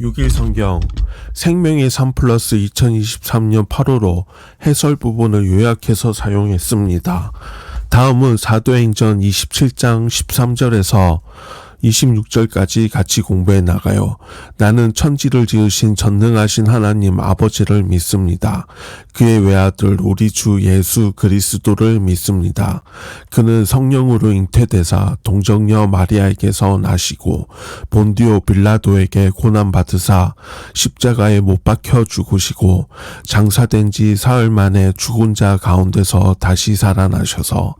6일 성경 생명의 삶 플러스 2023년 8호로 해설 부분을 요약해서 사용했습니다. 다음은 사도행전 27장 13절에서 26절까지 같이 공부해 나가요. 나는 천지를 지으신 전능하신 하나님 아버지를 믿습니다. 그의 외아들 우리 주 예수 그리스도를 믿습니다. 그는 성령으로 잉태되사 동정녀 마리아에게서 나시고 본디오 빌라도에게 고난받으사 십자가에 못 박혀 죽으시고 장사된 지 사흘 만에 죽은 자 가운데서 다시 살아나셔서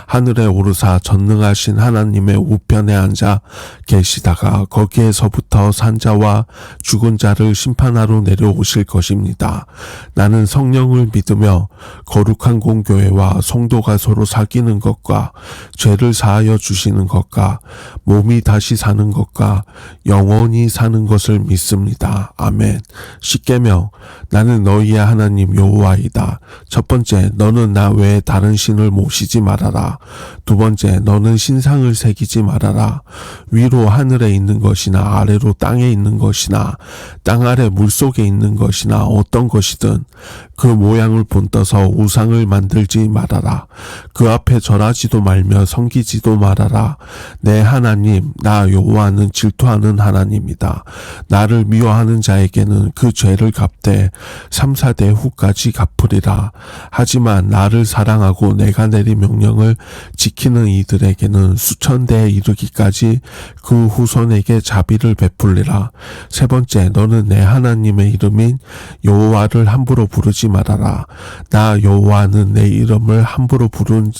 하늘에 오르사 전능하신 하나님의 우편에 앉아 계시다가 거기에서부터 산자와 죽은 자를 심판하러 내려오실 것입니다. 나는 성령을 믿으며 거룩한 공교회와 성도가 서로 사귀는 것과 죄를 사하여 주시는 것과 몸이 다시 사는 것과 영원히 사는 것을 믿습니다. 아멘. 십계명 나는 너희의 하나님 여호와이다. 첫 번째, 너는 나 외에 다른 신을 모시지 말아라. 두 번째, 너는 신상을 새기지 말아라. 위로 하늘에 있는 것이나 아래로 땅에 있는 것이나 땅 아래 물속에 있는 것이나 어떤 것이든 그 모양을 본떠서 우상을 만들지 말아라. 그 앞에 절하지도 말며 섬기지도 말아라. 내 하나님 나 여호와는 질투하는 하나님이다. 나를 미워하는 자에게는 그 죄를 갚되 3, 4대 후까지 갚으리라. 하지만 나를 사랑하고 내가 내린 명령을 지키는 이들에게는 수천 대에 이르기까지 그 후손에게 자비를 베풀리라. 세 번째, 너는 내 하나님의 이름인 여호와를 함부로 부르지 말아라. 나 여호와는 내 이름을 함부로 부른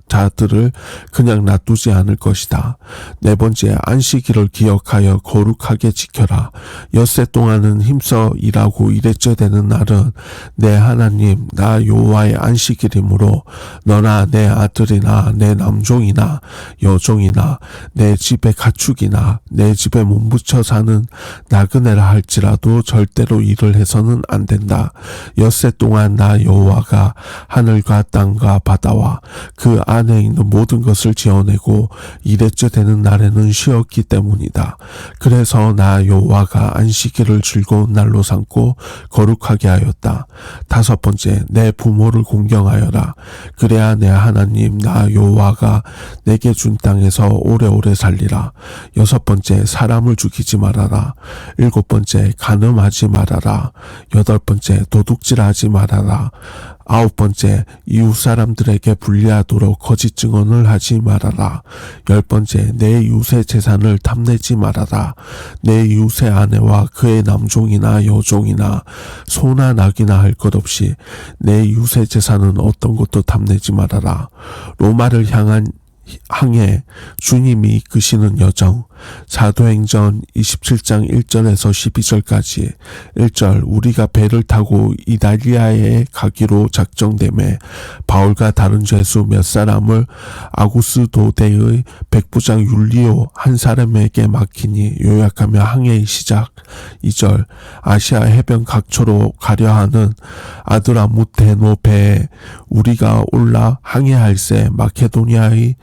자들을 그냥 놔두지 않을 것이다. 네 번째, 안식일을 기억하여 거룩하게 지켜라. 엿새 동안은 힘써 일하고 일했째 되는 날은 내 하나님 나 여호와의 안식일이므로 너나 내 아들이나 내 남종이나 여종이나 내 집의 가축이나 내 집에 몸붙여 사는 나그네라 할지라도 절대로 일을 해서는 안 된다. 엿새 동안 나 여호와가 하늘과 땅과 바다와 그 안에 있는 모든 것을 지어내고 이래째 되는 날에는 쉬었기 때문이다. 그래서 나 여호와가 안식일을 즐거운 날로 삼고 거룩하게 하였다. 다섯 번째, 내 부모를 공경하여라. 그래야 내 하나님 나 여호와가 내게 준 땅에서 오래오래 살리라. 여섯 번째, 사람을 죽이지 말아라. 일곱 번째, 간음하지 말아라. 여덟 번째, 도둑질하지 말아라. 아홉 번째, 이웃 사람들에게 불리하도록 거짓 증언을 하지 말아라. 열 번째, 내 이웃의 재산을 탐내지 말아라. 내 이웃의 아내와 그의 남종이나 여종이나 소나 낙이나 할 것 없이 내 이웃의 재산은 어떤 것도 탐내지 말아라. 로마를 항해 주님이 이끄시는 여정 사도행전 27장 1절에서 12절까지 1절 우리가 배를 타고 이달리아에 가기로 작정되매 바울과 다른 죄수 몇 사람을 아구스 도대의 백부장 율리오 한 사람에게 맡기니 요약하며 항해의 시작 2절 아시아 해변 각처로 가려 하는 아드라무테노 배에 우리가 올라 항해할새 마케도니아의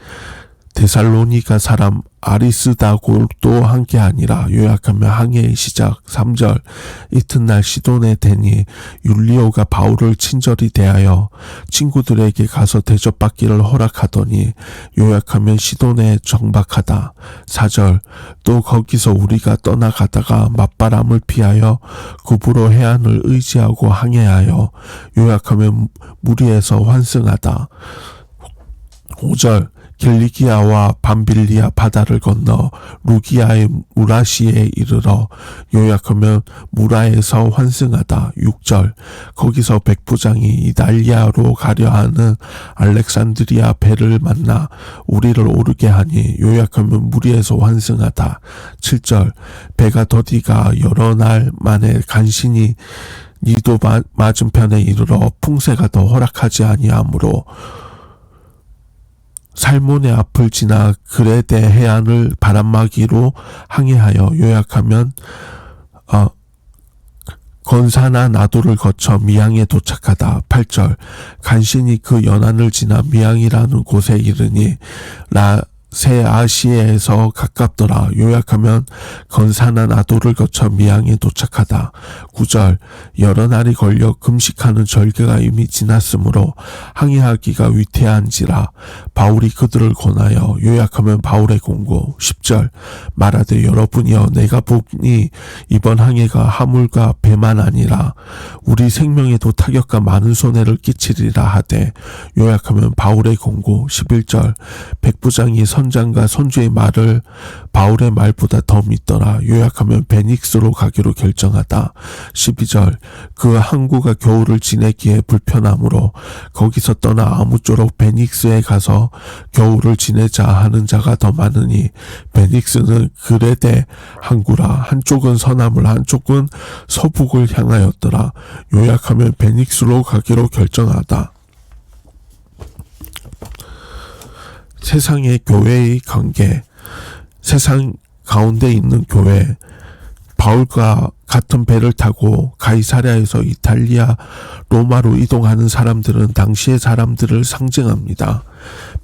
데살로니가 사람 아리스다골도 함께하니라. 요약하며 항해의 시작 3절 이튿날 시돈에 대니 율리오가 바울을 친절히 대하여 친구들에게 가서 대접받기를 허락하더니 요약하면 시돈에 정박하다. 4절 또 거기서 우리가 떠나가다가 맞바람을 피하여 구부로 해안을 의지하고 항해하여 요약하면 무리에서 환승하다. 5절 길리기아와 밤빌리아 바다를 건너 루기아의 무라시에 이르러 요약하면 무라에서 환승하다. 6절 거기서 백부장이 이달리아로 가려 하는 알렉산드리아 배를 만나 우리를 오르게 하니 요약하면 무리에서 환승하다. 7절 배가 더디가 여러 날 만에 간신히 니도 맞은편에 이르러 풍세가 더 허락하지 아니하므로 살몬의 앞을 지나 그레데 해안을 바람막이로 항해하여 요약하면 건사나 나도를 거쳐 미양에 도착하다. 8절 간신히 그 연안을 지나 미양이라는 곳에 이르니 새 아시에에서 가깝더라. 요약하면 건산한 아도를 거쳐 미양에 도착하다. 9절 여러 날이 걸려 금식하는 절기가 이미 지났으므로 항해하기가 위태한지라. 바울이 그들을 권하여 요약하면 바울의 공고. 10절 말하되 여러분이여 내가 보니 이번 항해가 화물과 배만 아니라 우리 생명에도 타격과 많은 손해를 끼치리라 하되 요약하면 바울의 공고. 11절 백부장이 선장과 선주의 말을 바울의 말보다 더 믿더라. 요약하면 베닉스로 가기로 결정하다. 12절 그 항구가 겨울을 지내기에 불편하므로 거기서 떠나 아무쪼록 베닉스에 가서 겨울을 지내자 하는 자가 더 많으니 베닉스는 그레데 항구라. 한쪽은 서남을 한쪽은 서북을 향하였더라. 요약하면 베닉스로 가기로 결정하다. 세상의 교회의 관계. 세상 가운데 있는 교회. 바울과 같은 배를 타고 가이사랴에서 이탈리아, 로마로 이동하는 사람들은 당시의 사람들을 상징합니다.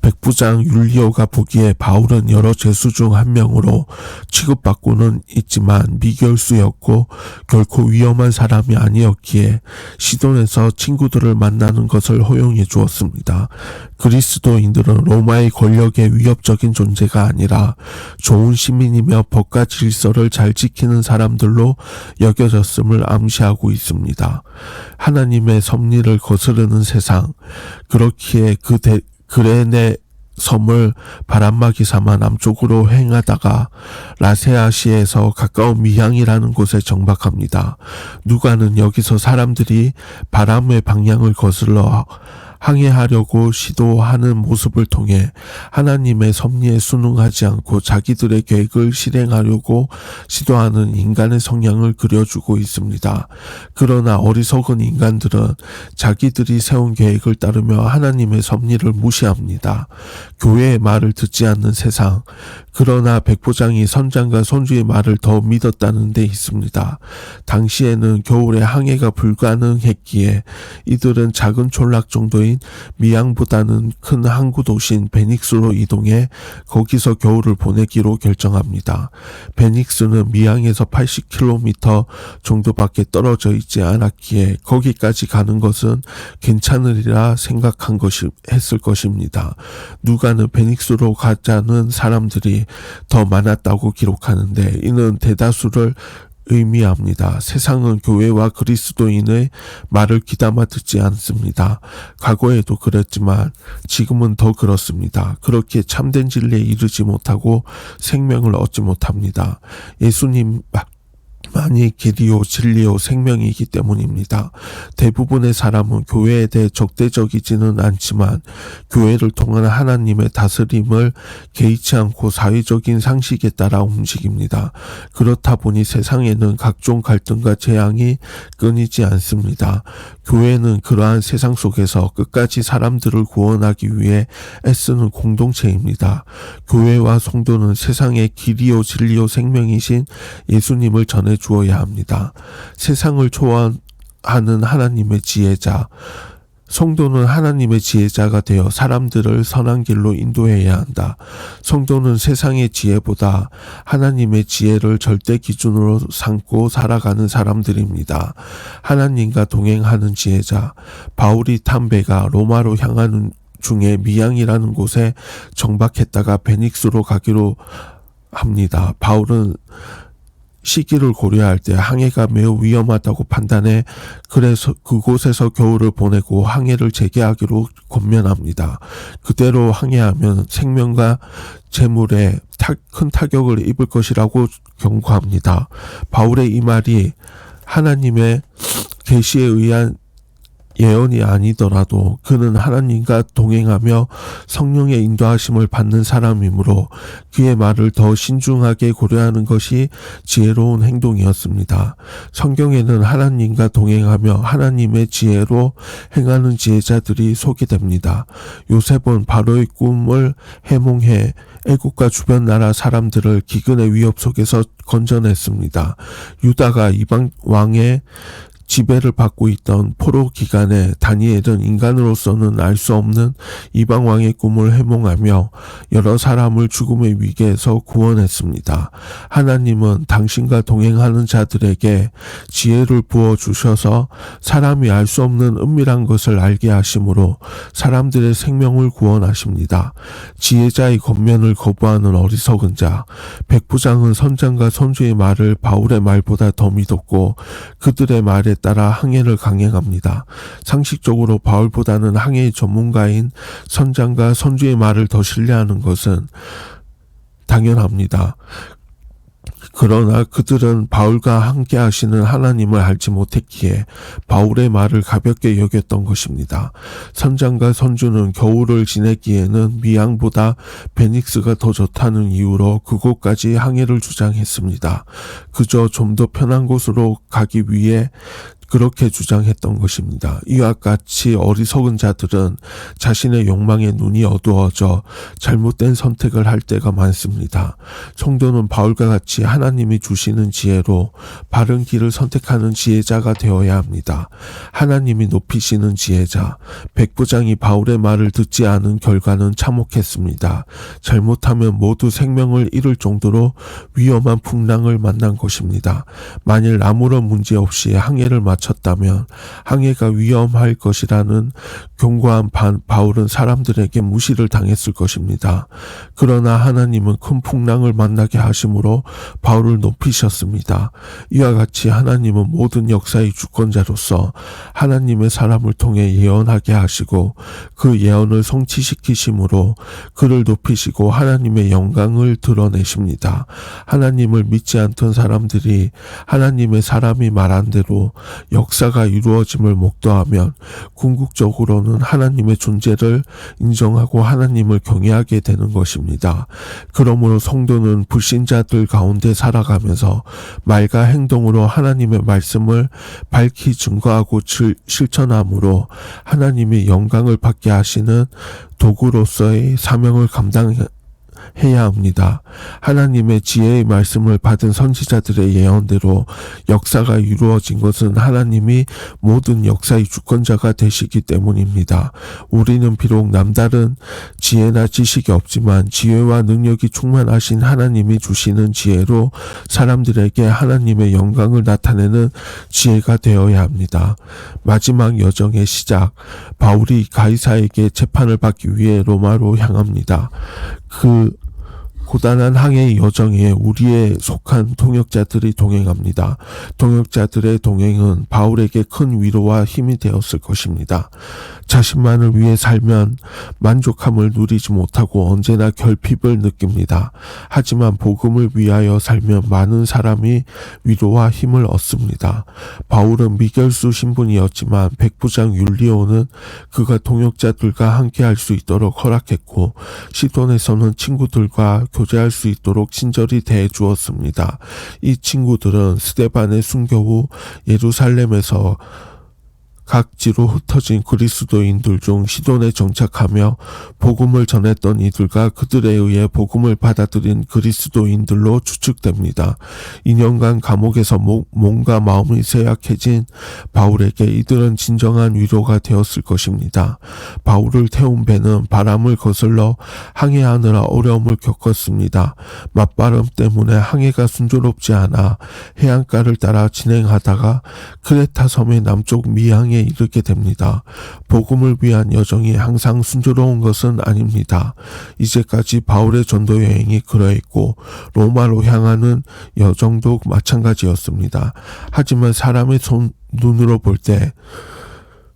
백부장 율리오가 보기에 바울은 여러 죄수 중 한 명으로 취급받고는 있지만 미결수였고 결코 위험한 사람이 아니었기에 시돈에서 친구들을 만나는 것을 허용해 주었습니다. 그리스도인들은 로마의 권력의 위협적인 존재가 아니라 좋은 시민이며 법과 질서를 잘 지키는 사람들로 여겨졌음을 암시하고 있습니다. 하나님의 섭리를 거스르는 세상, 그렇기에 그레네 섬을 바람막이 삼아 남쪽으로 행하다가 라세아시에서 가까운 미향이라는 곳에 정박합니다. 누가는 여기서 사람들이 바람의 방향을 거슬러 항해하려고 시도하는 모습을 통해 하나님의 섭리에 순응하지 않고 자기들의 계획을 실행하려고 시도하는 인간의 성향을 그려주고 있습니다. 그러나 어리석은 인간들은 자기들이 세운 계획을 따르며 하나님의 섭리를 무시합니다. 교회의 말을 듣지 않는 세상. 그러나 백부장이 선장과 선주의 말을 더 믿었다는 데 있습니다. 당시에는 겨울에 항해가 불가능했기에 이들은 작은 촌락 정도인 미양보다는 큰 항구 도시인 베닉스로 이동해 거기서 겨울을 보내기로 결정합니다. 베닉스는 미양에서 80km 정도밖에 떨어져 있지 않았기에 거기까지 가는 것은 괜찮으리라 했을 것입니다. 누가는 베닉스로 가자는 사람들이 더 많았다고 기록하는데 이는 대다수를 의미합니다. 세상은 교회와 그리스도인의 말을 귀담아 듣지 않습니다. 과거에도 그랬지만 지금은 더 그렇습니다. 그렇게 참된 진리에 이르지 못하고 생명을 얻지 못합니다. 예수님 만이 길이요 진리요 생명이기 때문입니다. 대부분의 사람은 교회에 대해 적대적이지는 않지만 교회를 통한 하나님의 다스림을 개의치 않고 사회적인 상식에 따라 움직입니다. 그렇다 보니 세상에는 각종 갈등과 재앙이 끊이지 않습니다. 교회는 그러한 세상 속에서 끝까지 사람들을 구원하기 위해 애쓰는 공동체입니다. 교회와 성도는 세상의 길이요 진리요 생명이신 예수님을 전해 주어야 합니다. 세상을 초월하는 하나님의 지혜자, 성도는 하나님의 지혜자가 되어 사람들을 선한 길로 인도해야 한다. 성도는 세상의 지혜보다 하나님의 지혜를 절대 기준으로 삼고 살아가는 사람들입니다. 하나님과 동행하는 지혜자. 바울이 탄 배가 로마로 향하는 중에 미양이라는 곳에 정박했다가 베닉스로 가기로 합니다. 바울은 시기를 고려할 때 항해가 매우 위험하다고 판단해 그래서 그곳에서 겨울을 보내고 항해를 재개하기로 권면합니다. 그대로 항해하면 생명과 재물에 큰 타격을 입을 것이라고 경고합니다. 바울의 이 말이 하나님의 계시에 의한 예언이 아니더라도 그는 하나님과 동행하며 성령의 인도하심을 받는 사람이므로 그의 말을 더 신중하게 고려하는 것이 지혜로운 행동이었습니다. 성경에는 하나님과 동행하며 하나님의 지혜로 행하는 지혜자들이 소개됩니다. 요셉은 바로의 꿈을 해몽해 애국과 주변 나라 사람들을 기근의 위협 속에서 건져냈습니다. 유다가 이방 왕의 지배를 받고 있던 포로 기간에 다니엘은 인간으로서는 알 수 없는 이방 왕의 꿈을 해몽하며 여러 사람을 죽음의 위기에서 구원했습니다. 하나님은 당신과 동행하는 자들에게 지혜를 부어 주셔서 사람이 알 수 없는 은밀한 것을 알게 하심으로 사람들의 생명을 구원하십니다. 지혜자의 겉면을 거부하는 어리석은 자, 백부장은 선장과 선주의 말을 바울의 말보다 더 믿었고 그들의 말에 따라 항해를 강행합니다. 상식적으로 바울보다는 항해의 전문가인 선장과 선주의 말을 더 신뢰하는 것은 당연합니다. 그러나 그들은 바울과 함께 하시는 하나님을 알지 못했기에 바울의 말을 가볍게 여겼던 것입니다. 선장과 선주는 겨울을 지내기에는 미양보다 베닉스가 더 좋다는 이유로 그곳까지 항해를 주장했습니다. 그저 좀 더 편한 곳으로 가기 위해 그렇게 주장했던 것입니다. 이와 같이 어리석은 자들은 자신의 욕망에 눈이 어두워져 잘못된 선택을 할 때가 많습니다. 성도는 바울과 같이 하나님이 주시는 지혜로 바른 길을 선택하는 지혜자가 되어야 합니다. 하나님이 높이시는 지혜자, 백부장이 바울의 말을 듣지 않은 결과는 참혹했습니다. 잘못하면 모두 생명을 잃을 정도로 위험한 풍랑을 만난 것입니다. 만일 아무런 문제 없이 항해를 마쳤다면 항해가 위험할 것이라는 견고한 바울은 사람들에게 무시를 당했을 것입니다. 그러나 하나님은 큰 풍랑을 만나게 하심으로 바울을 높이셨습니다. 이와 같이 하나님은 모든 역사의 주권자로서 하나님의 사람을 통해 예언하게 하시고 그 예언을 성취시키심으로 그를 높이시고 하나님의 영광을 드러내십니다. 하나님을 믿지 않던 사람들이 하나님의 사람이 말한 대로 역사가 이루어짐을 목도하면 궁극적으로는 하나님의 존재를 인정하고 하나님을 경외하게 되는 것입니다. 그러므로 성도는 불신자들 가운데 살아가면서 말과 행동으로 하나님의 말씀을 밝히 증거하고 실천함으로 하나님의 영광을 받게 하시는 도구로서의 사명을 감당해야 합니다. 하나님의 지혜의 말씀을 받은 선지자들의 예언대로 역사가 이루어진 것은 하나님이 모든 역사의 주권자가 되시기 때문입니다. 우리는 비록 남다른 지혜나 지식이 없지만 지혜와 능력이 충만하신 하나님이 주시는 지혜로 사람들에게 하나님의 영광을 나타내는 지혜가 되어야 합니다. 마지막 여정의 시작, 바울이 가이사에게 재판을 받기 위해 로마로 향합니다. 그 고단한 항해의 여정에 우리에 속한 동역자들이 동행합니다. 동역자들의 동행은 바울에게 큰 위로와 힘이 되었을 것입니다. 자신만을 위해 살면 만족함을 누리지 못하고 언제나 결핍을 느낍니다. 하지만 복음을 위하여 살면 많은 사람이 위로와 힘을 얻습니다. 바울은 미결수 신분이었지만 백부장 율리오는 그가 동역자들과 함께 할 수 있도록 허락했고 시돈에서는 친구들과 교제할 수 있도록 친절히 대해 주었습니다. 이 친구들은 스데반의 순교 후 예루살렘에서 각지로 흩어진 그리스도인들 중 시돈에 정착하며 복음을 전했던 이들과 그들에 의해 복음을 받아들인 그리스도인들로 추측됩니다. 2년간 감옥에서 몸과 마음이 쇠약해진 바울에게 이들은 진정한 위로가 되었을 것입니다. 바울을 태운 배는 바람을 거슬러 항해하느라 어려움을 겪었습니다. 맞바람 때문에 항해가 순조롭지 않아 해안가를 따라 진행하다가 크레타 섬의 남쪽 미항에 이르게 됩니다. 복음을 위한 여정이 항상 순조로운 것은 아닙니다. 이제까지 바울의 전도 여행이 그러했고 로마로 향하는 여정도 마찬가지였습니다. 하지만 사람의 눈으로 볼 때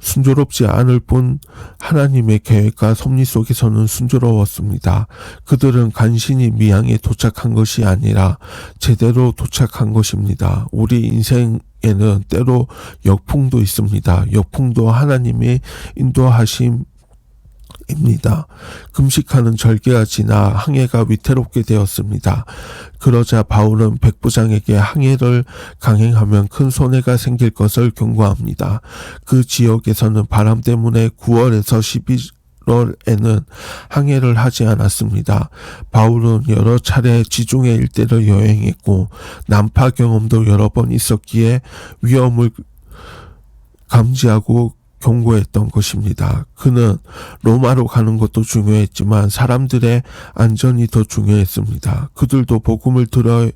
순조롭지 않을 뿐 하나님의 계획과 섭리 속에서는 순조로웠습니다. 그들은 간신히 미항에 도착한 것이 아니라 제대로 도착한 것입니다. 우리 인생에는 때로 역풍도 있습니다. 역풍도 하나님의 인도하심 입니다. 금식하는 절기가 지나 항해가 위태롭게 되었습니다. 그러자 바울은 백부장에게 항해를 강행하면 큰 손해가 생길 것을 경고합니다. 그 지역에서는 바람 때문에 9월에서 11월에는 항해를 하지 않았습니다. 바울은 여러 차례 지중해 일대를 여행했고 난파 경험도 여러 번 있었기에 위험을 감지하고 경고했던 것입니다. 그는 로마로 가는 것도 중요했지만 사람들의 안전이 더 중요했습니다. 그들도 복음을 들어야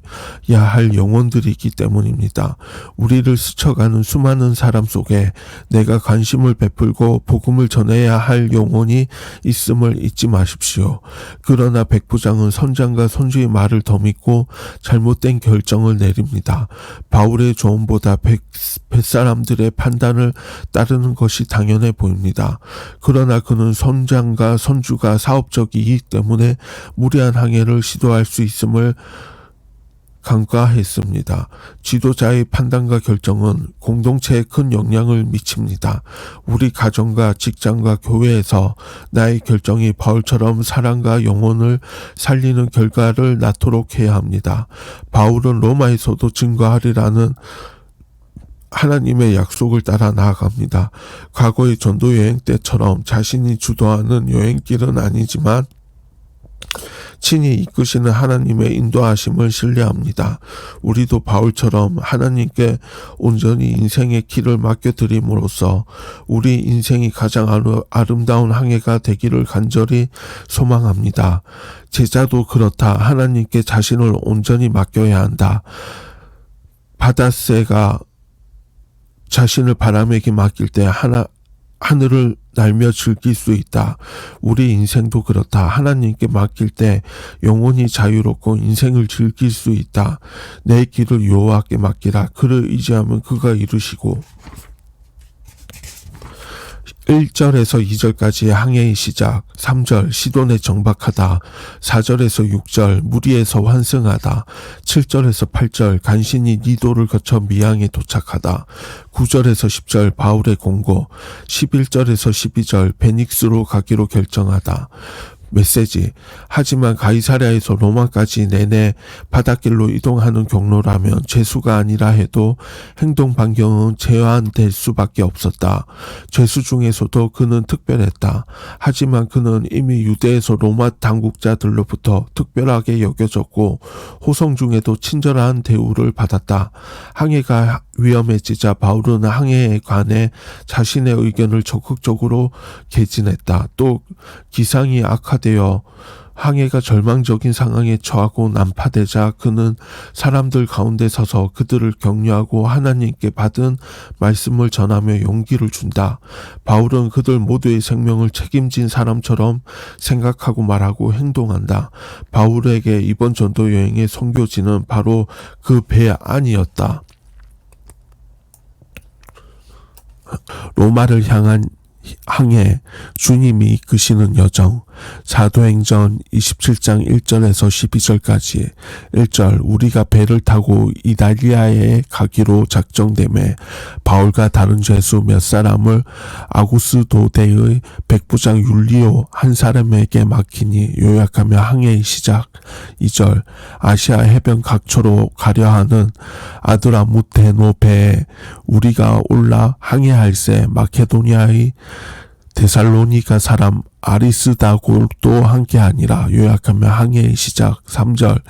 할 영혼들이기 때문입니다. 우리를 스쳐가는 수많은 사람 속에 내가 관심을 베풀고 복음을 전해야 할 영혼이 있음을 잊지 마십시오. 그러나 백부장은 선장과 선주의 말을 더 믿고 잘못된 결정을 내립니다. 바울의 조언보다 뱃사람들의 판단을 따르는 것이 당연해 보입니다. 그러나 그는 선장과 선주가 사업적 이익 때문에 무리한 항해를 시도할 수 있음을 간과했습니다. 지도자의 판단과 결정은 공동체에 큰 영향을 미칩니다. 우리 가정과 직장과 교회에서 나의 결정이 바울처럼 사랑과 영혼을 살리는 결과를 낳도록 해야 합니다. 바울은 로마에서도 증거하리라는 하나님의 약속을 따라 나아갑니다. 과거의 전도 여행 때처럼 자신이 주도하는 여행길은 아니지만 친히 이끄시는 하나님의 인도하심을 신뢰합니다. 우리도 바울처럼 하나님께 온전히 인생의 길을 맡겨드림으로써 우리 인생이 가장 아름다운 항해가 되기를 간절히 소망합니다. 제자도 그렇다. 하나님께 자신을 온전히 맡겨야 한다. 바다새가 자신을 바람에게 맡길 때 하늘을 날며 즐길 수 있다. 우리 인생도 그렇다. 하나님께 맡길 때 영혼이 자유롭고 인생을 즐길 수 있다. 내 길을 여호와께 맡기라. 그를 의지하면 그가 이루시고 1절에서 2절까지의 항해의 시작, 3절 시돈에 정박하다, 4절에서 6절 무리에서 환승하다, 7절에서 8절 간신히 니도를 거쳐 미항에 도착하다, 9절에서 10절 바울의 공고, 11절에서 12절 베닉스로 가기로 결정하다. 메시지. 하지만 가이사랴에서 로마까지 내내 바닷길로 이동하는 경로라면 죄수가 아니라 해도 행동 반경은 제한될 수밖에 없었다. 죄수 중에서도 그는 특별했다. 하지만 그는 이미 유대에서 로마 당국자들로부터 특별하게 여겨졌고 호성 중에도 친절한 대우를 받았다. 항해가 위험해지자 바울은 항해에 관해 자신의 의견을 적극적으로 개진했다. 또 기상이 악화되어 항해가 절망적인 상황에 처하고 난파되자 그는 사람들 가운데 서서 그들을 격려하고 하나님께 받은 말씀을 전하며 용기를 준다. 바울은 그들 모두의 생명을 책임진 사람처럼 생각하고 말하고 행동한다. 바울에게 이번 전도 여행의 선교지는 바로 그 배 안이었다. 로마를 향한 항해, 주님이 이끄시는 여정. 사도행전 27장 1절에서 12절까지. 1절 우리가 배를 타고 이달리아에 가기로 작정되매 바울과 다른 죄수 몇 사람을 아구스도대의 백부장 율리오 한 사람에게 맡기니 요약하며 항해의 시작. 2절 아시아 해변 각처로 가려 하는 아드라무테노 배에 우리가 올라 항해할새 마케도니아의 데살로니가 사람 아리스다고도 함께하니라. 요약하며 항해의 시작. 3절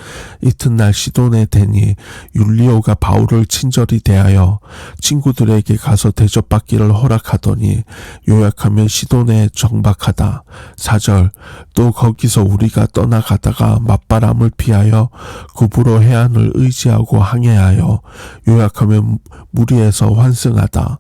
이튿날 시돈에 대니 율리오가 바울을 친절히 대하여 친구들에게 가서 대접받기를 허락하더니 요약하며 시돈에 정박하다. 4절 또 거기서 우리가 떠나가다가 맞바람을 피하여 구부로 해안을 의지하고 항해하여 요약하며 무리에서 환승하다.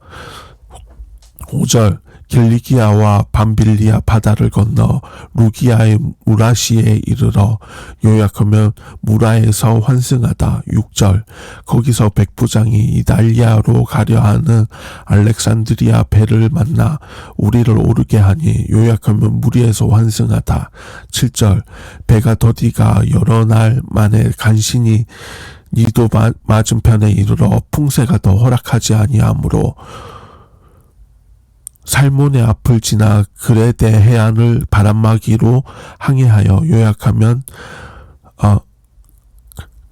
5절 길리기아와 밤빌리아 바다를 건너 루기아의 무라시에 이르러 요약하면 무라에서 환승하다. 6절 거기서 백부장이 이달리아로 가려 하는 알렉산드리아 배를 만나 우리를 오르게 하니 요약하면 무리에서 환승하다. 7절 배가 더디가 여러 날 만에 간신히 니도 맞은편에 이르러 풍세가 더 허락하지 아니하므로 살몬의 앞을 지나 그레데 해안을 바람막이로 항해하여 요약하면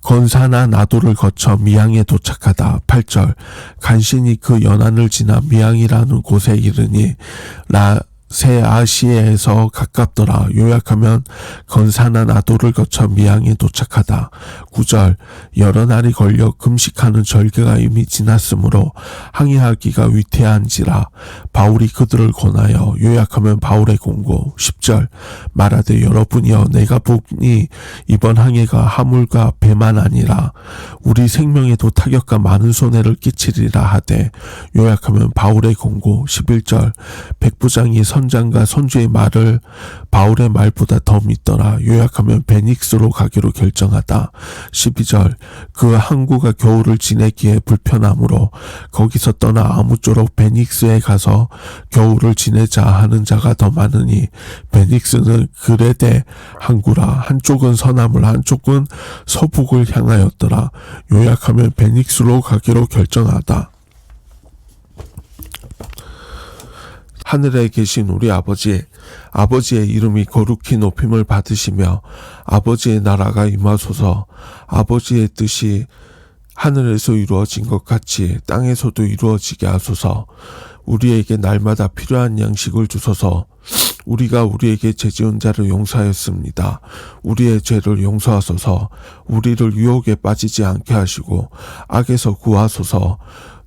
건사나 나도를 거쳐 미항에 도착하다. 8절 간신히 그 연안을 지나 미항이라는 곳에 이르니 새 아시에에서 가깝더라. 요약하면 건산한 아도를 거쳐 미항에 도착하다. 9절 여러 날이 걸려 금식하는 절기가 이미 지났으므로 항해하기가 위태한지라. 바울이 그들을 권하여 요약하면 바울의 공고. 10절 말하되 여러분이여 내가 보니 이번 항해가 화물과 배만 아니라 우리 생명에도 타격과 많은 손해를 끼치리라 하되 요약하면 바울의 공고. 11절 백부장이 선장과 선주의 말을 바울의 말보다 더 믿더라. 요약하면 베닉스로 가기로 결정하다. 12절 그 항구가 겨울을 지내기에 불편하므로 거기서 떠나 아무쪼록 베닉스에 가서 겨울을 지내자 하는 자가 더 많으니 베닉스는 그레데 항구라. 한쪽은 서남을 한쪽은 서북을 향하였더라. 요약하면 베닉스로 가기로 결정하다. 하늘에 계신 우리 아버지의 이름이 거룩히 높임을 받으시며 아버지의 나라가 임하소서. 아버지의 뜻이 하늘에서 이루어진 것 같이 땅에서도 이루어지게 하소서. 우리에게 날마다 필요한 양식을 주소서. 우리가 우리에게 죄지은 자를 용서하였습니다. 우리의 죄를 용서하소서. 우리를 유혹에 빠지지 않게 하시고 악에서 구하소서.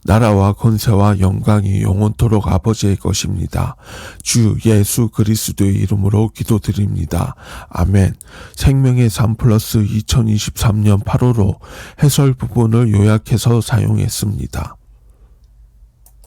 나라와 권세와 영광이 영원토록 아버지의 것입니다. 주 예수 그리스도의 이름으로 기도드립니다. 아멘. 생명의 삶 플러스 2023년 8월호 해설 부분을 요약해서 사용했습니다.